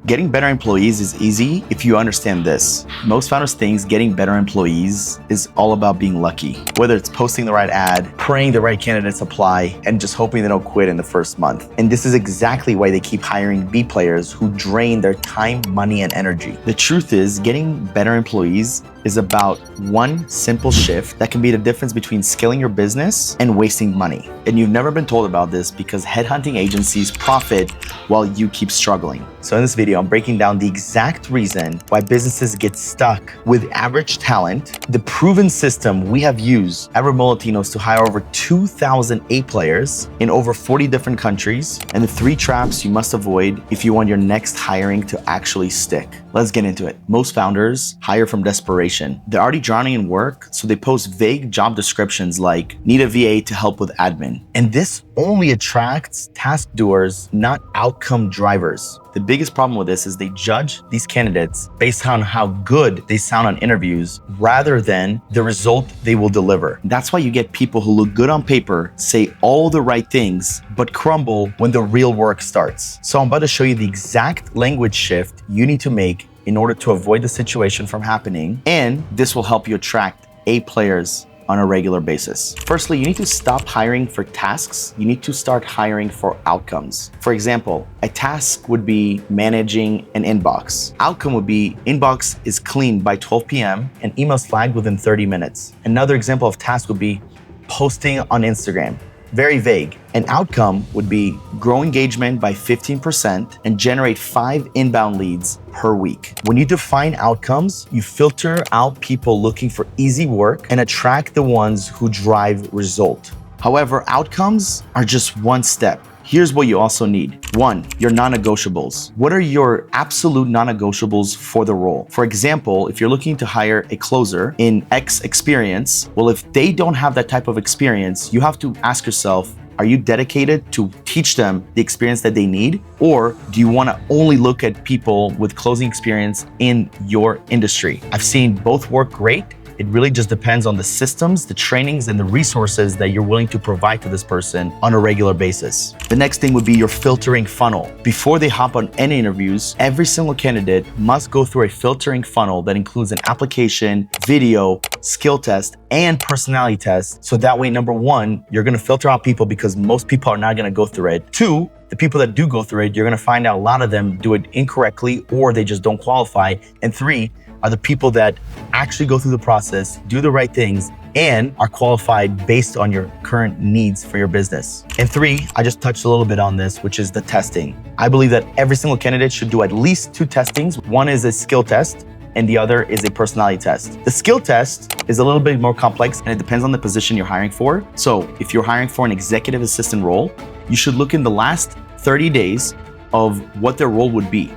Getting better employees is easy if you understand this. Most founders think getting better employees is all about being lucky. Whether it's posting the right ad, praying the right candidates apply, and just hoping they don't quit in the first month. And this is exactly why they keep hiring B players who drain their time, money, and energy. The truth is, getting better employees is about one simple shift that can be the difference between scaling your business and wasting money. And you've never been told about this because headhunting agencies profit while you keep struggling. So in this video, I'm breaking down the exact reason why businesses get stuck with average talent, the proven system we have used at Remote Latinos to hire over 2,000 A players in over 40 different countries, and the 3 traps you must avoid if you want your next hiring to actually stick. Let's get into it. Most founders hire from desperation. They're already drowning in work, so they post vague job descriptions like, need a VA to help with admin. And this only attracts task doers, not outcome drivers. The biggest problem with this is they judge these candidates based on how good they sound on interviews rather than the result they will deliver. That's why you get people who look good on paper, say all the right things, but crumble when the real work starts. So I'm about to show you the exact language shift you need to make in order to avoid the situation from happening, and this will help you attract A players on a regular basis. Firstly, you need to stop hiring for tasks. You need to start hiring for outcomes. For example, a task would be managing an inbox. Outcome would be inbox is cleaned by 12 p.m. and emails flagged within 30 minutes. Another example of task would be posting on Instagram. Very vague. An outcome would be grow engagement by 15% and generate 5 inbound leads per week. When you define outcomes, you filter out people looking for easy work and attract the ones who drive result. However, outcomes are just one step. Here's what you also need. 1, your non-negotiables. What are your absolute non-negotiables for the role? For example, if you're looking to hire a closer in X experience, well, if they don't have that type of experience, you have to ask yourself, are you dedicated to teach them the experience that they need? Or do you want to only look at people with closing experience in your industry? I've seen both work great. It really just depends on the systems, the trainings, and the resources that you're willing to provide to this person on a regular basis. The next thing would be your filtering funnel. Before they hop on any interviews, every single candidate must go through a filtering funnel that includes an application, video, skill test, and personality test. So that way, number 1, you're gonna filter out people because most people are not gonna go through it. 2, the people that do go through it, you're gonna find out a lot of them do it incorrectly or they just don't qualify. And 3, are the people that actually go through the process, do the right things, and are qualified based on your current needs for your business. And 3, I just touched a little bit on this, which is the testing. I believe that every single candidate should do at least 2 testings. One is a skill test, and the other is a personality test. The skill test is a little bit more complex, and it depends on the position you're hiring for. So if you're hiring for an executive assistant role, you should look in the last 30 days of what their role would be.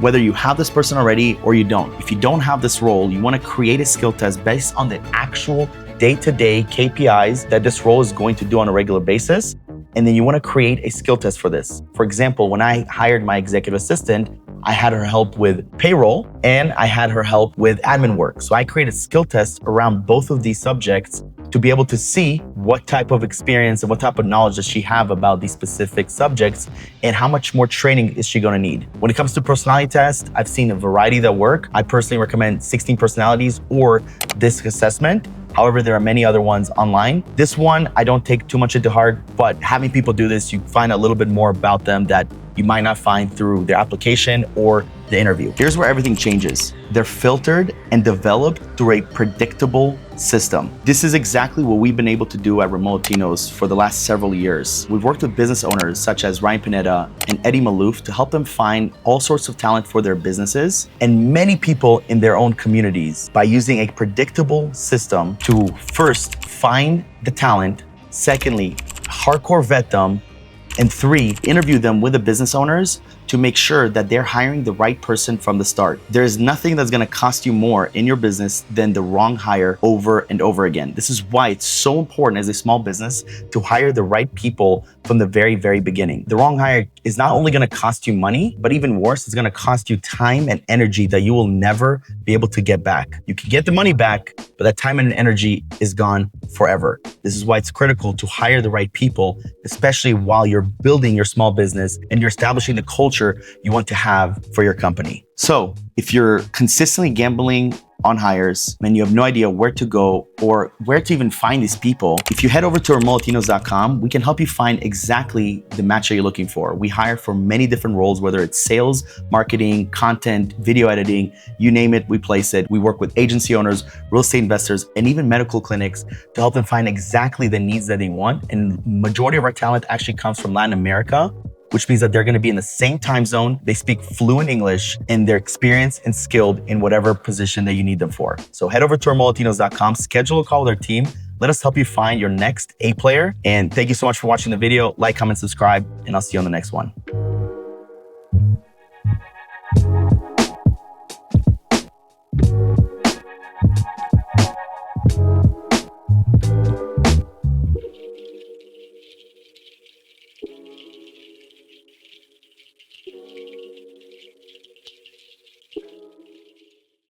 Whether you have this person already or you don't. If you don't have this role, you want to create a skill test based on the actual day-to-day KPIs that this role is going to do on a regular basis. And then you want to create a skill test for this. For example, when I hired my executive assistant, I had her help with payroll and I had her help with admin work. So I created skill tests around both of these subjects to be able to see what type of experience and what type of knowledge does she have about these specific subjects and how much more training is she gonna need. When it comes to personality tests, I've seen a variety that work. I personally recommend 16 personalities or DISC assessment. However, there are many other ones online. This one, I don't take too much into heart, but having people do this, you find a little bit more about them that you might not find through their application or the interview. Here's where everything changes. They're filtered and developed through a predictable system. This is exactly what we've been able to do at Remote Latinos for the last several years. We've worked with business owners such as Ryan Pineda and Eddie Malouf to help them find all sorts of talent for their businesses and many people in their own communities by using a predictable system to first find the talent, secondly, hardcore vet them, and 3, interview them with the business owners to make sure that they're hiring the right person from the start. There is nothing that's gonna cost you more in your business than the wrong hire over and over again. This is why it's so important as a small business to hire the right people from the very, very beginning. The wrong hire is not only gonna cost you money, but even worse, it's gonna cost you time and energy that you will never be able to get back. You can get the money back, but that time and energy is gone forever. This is why it's critical to hire the right people, especially while you're building your small business and you're establishing the culture culture you want to have for your company. So if you're consistently gambling on hires and you have no idea where to go or where to even find these people, if you head over to remotelatinos.com, we can help you find exactly the match that you're looking for. We hire for many different roles, whether it's sales, marketing, content, video editing, you name it, we place it. We work with agency owners, real estate investors, and even medical clinics to help them find exactly the needs that they want. And majority of our talent actually comes from Latin America, which means that they're gonna be in the same time zone, they speak fluent English, and they're experienced and skilled in whatever position that you need them for. So head over to remotelatinos.com, schedule a call with our team. Let us help you find your next A player. And thank you so much for watching the video. Like, comment, subscribe, and I'll see you on the next one.